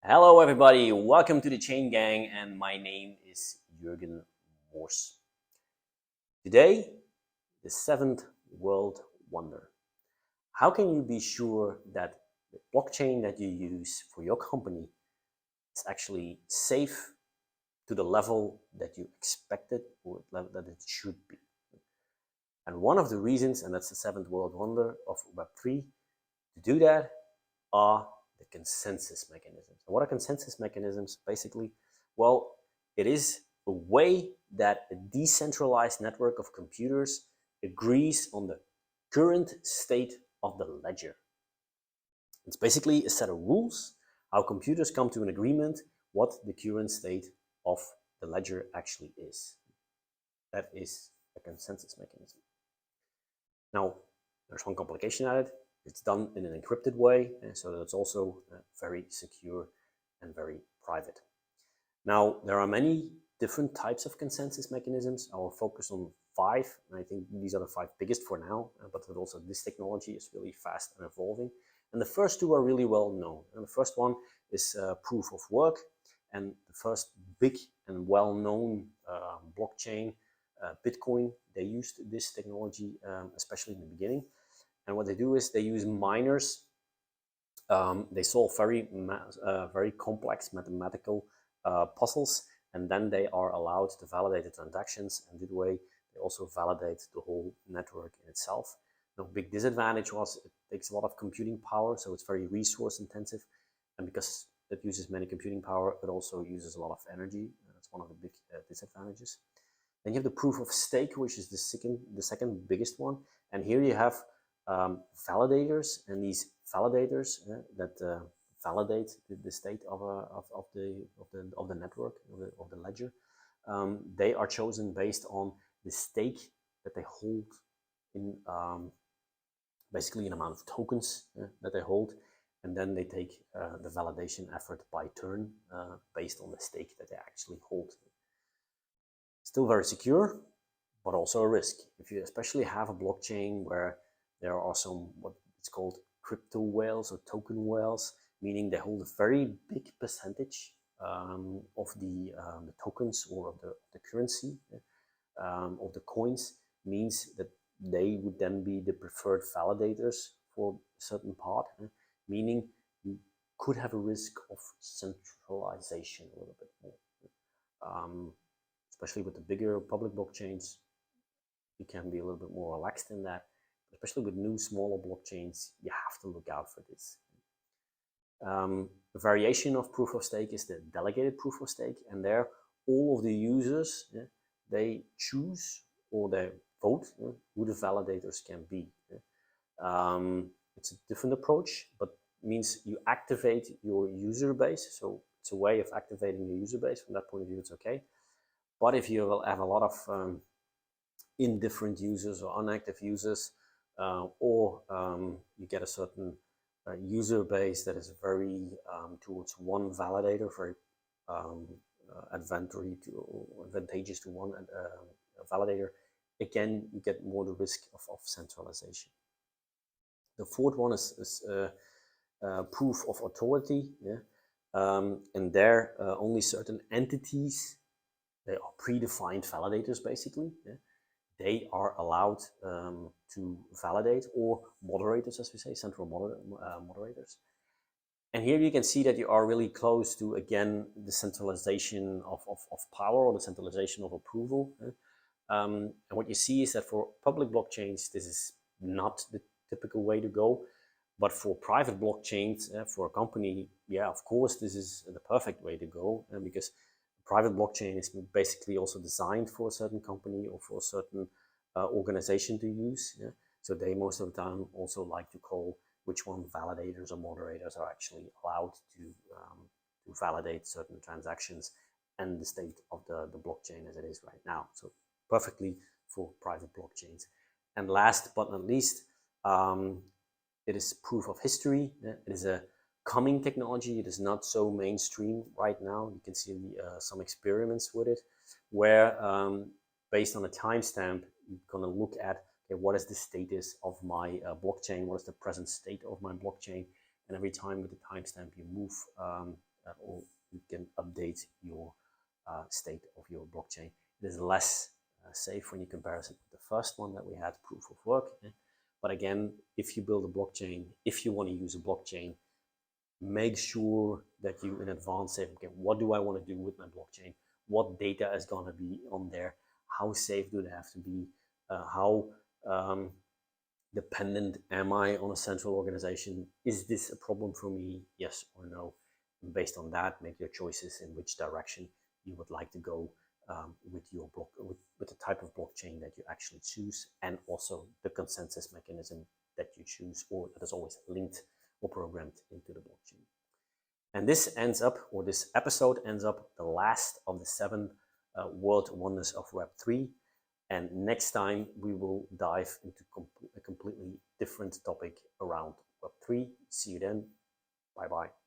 Hello, everybody. Welcome to the Chain Gang, and my name is Jürgen Morse. Today, the seventh world wonder. How can you be sure that the blockchain that you use for your company is actually safe to the level that you expected or that it should be? And one of the reasons, and that's the seventh world wonder of Web3, to do that are the consensus mechanisms. And what are consensus mechanisms? Basically, well, it is a way that a decentralized network of computers agrees on the current state of the ledger. It's basically a set of rules how computers come to an agreement what the current state of the ledger actually is. That is a consensus mechanism. Now, there's one complication at it. It's done in an encrypted way, so that it's also very secure and very private. Now, there are many different types of consensus mechanisms. I will focus on 5, and I think these are the 5 biggest for now, but also this technology is really fast and evolving. And the first 2 are really well known. And the first one is proof of work, and the first big and well-known blockchain, Bitcoin, they used this technology, especially in the beginning. And what they do is they use miners. They solve very complex mathematical puzzles, and then they are allowed to validate the transactions. And this way, they also validate the whole network in itself. The big disadvantage was it takes a lot of computing power, so it's very resource intensive. And because it uses many computing power, it also uses a lot of energy. That's one of the big disadvantages. Then you have the proof of stake, which is the second biggest one. And here you have validators, and these validators that validate the state of the network of the ledger. They are chosen based on the stake that they hold in basically an amount of tokens that they hold, and then they take the validation effort by turn based on the stake that they actually hold. Still very secure, but also a risk. If you especially have a blockchain where there are some what it's called crypto whales or token whales, meaning they hold a very big percentage of the tokens or of the currency of the coins, means that they would then be the preferred validators for a certain part, meaning you could have a risk of centralization a little bit more. Especially with the bigger public blockchains, you can be a little bit more relaxed in that. Especially with new, smaller blockchains, you have to look out for this. A variation of proof of stake is the delegated proof of stake, and there all of the users, they choose or they vote who the validators can be. It's a different approach, but means you activate your user base. So it's a way of activating your user base. From that point of view, it's okay. But if you will have a lot of indifferent users or inactive users, or you get a certain user base that is very towards one validator, very advantageous to one validator, again, you get more the risk of centralization. The fourth one is proof of authority, and there only certain entities, they are predefined validators basically. They are allowed to validate, or moderators, as we say, central moderators. And here you can see that you are really close to, again, the centralization of power, or the centralization of approval. And what you see is that for public blockchains, this is not the typical way to go. But for private blockchains, for a company, yeah, of course, this is the perfect way to go, because private blockchain is basically also designed for a certain company or for a certain organization to use. So they most of the time also like to call which one validators or moderators are actually allowed to validate certain transactions and the state of the blockchain as it is right now. So perfectly for private blockchains. And last but not least, it is proof of history. It is a coming technology. It is not so mainstream right now. You can see some experiments with it, where based on a timestamp, you're going to look at, okay, what is the status of my blockchain? What is the present state of my blockchain? And every time with the timestamp you move or you can update your state of your blockchain. It is less safe when you compare it with the first one that we had, proof of work. But again, if you build a blockchain, if you want to use a blockchain, make sure that you in advance say, okay, what do I want to do with my blockchain? What data is going to be on there? How safe do they have to be? How dependent am I on a central organization? Is this a problem for me? Yes or no? And based on that, make your choices in which direction you would like to go with your with the type of blockchain that you actually choose, and also the consensus mechanism that you choose, or that is always linked or programmed into the blockchain. And this ends up, or this episode ends up, the last of the 7 world wonders of Web3. And next time we will dive into a completely different topic around Web3. See you then. Bye bye.